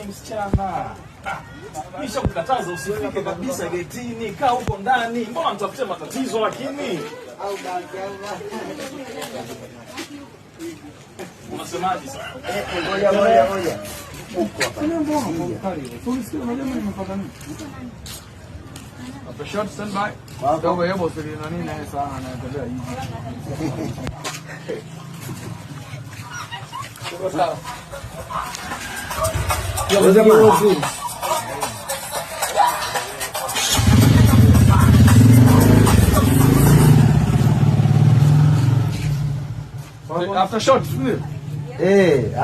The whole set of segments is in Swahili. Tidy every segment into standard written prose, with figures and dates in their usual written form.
msichana. Nisha kukataza usifike kabisa getini, kaa huko ndani. Mbona mtafutia matatizo lakini? Unasemaje sasa? Ngoja. After shot, stand by. Ndio wewe bosi ni nani naye sana anaendelea hivi. Sawa. After shot, ndio.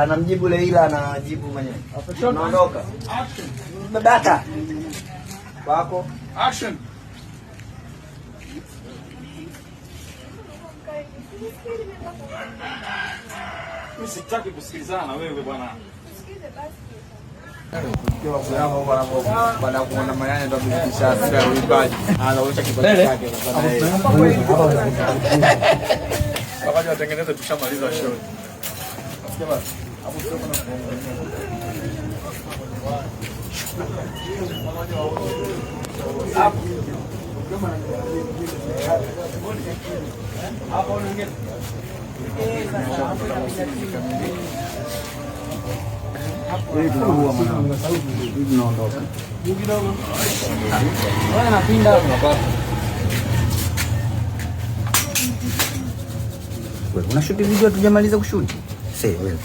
Anamjibu Leila anajibu mwenyewe. After shot, naondoka. Action. Data. Wako. Action. Mimi sitaki kusikilizana na wewe bwana. Baada ya kuona mayai ndio kufikisha afya uibaji. Anaonyesha kipaji chake Wakati watengeneze tushamaliza show. Nasikia basi. Hapo sio kuna hapo unaongea. Wewe tunaua mwana. Hivi tunaondoka. Kidogo. Wewe napinda unapata. Wewe unashuti video tujamaliza kushuti. Sasa wewe.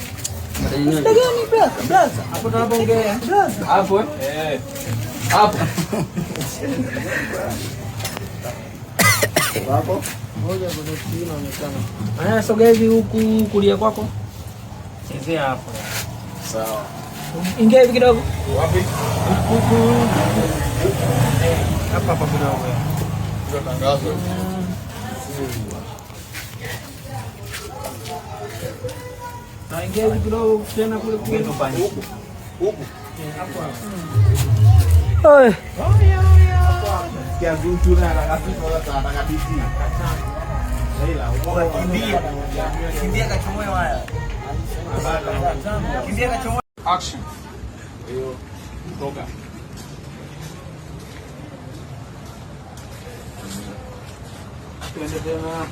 Ndagani blaza. Hapo tunapoongea. Hapo Hapo. Wako? Moja kuna kitu inaonekana. Aya, sogea hivi huku kulia kwako. Chezea hapo. Sawa. Ingia hivi kidogo. Wapi? Hapa kidogo. Ndio tangazo. Na ingia hivi kidogo tena kule Huku. hapo. Oi. Kia gutu na anakafika wala tunataka DC. Leila, Kimbia kachomoe haya. Kimbia kachomoe. Action. hiyo toka. Tuende tena.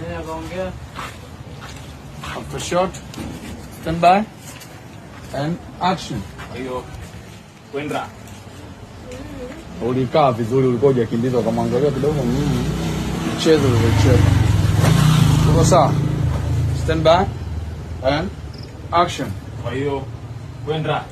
Nani akaongea? After shot, Stand by. And action. hiyo kwenda. Ulikaa vizuri, ulikuwa hujakimbiza ukamwangalia kidogo mchezo uliocheza. Uko sawa? Stand by. And action. Kwa hiyo kwenda.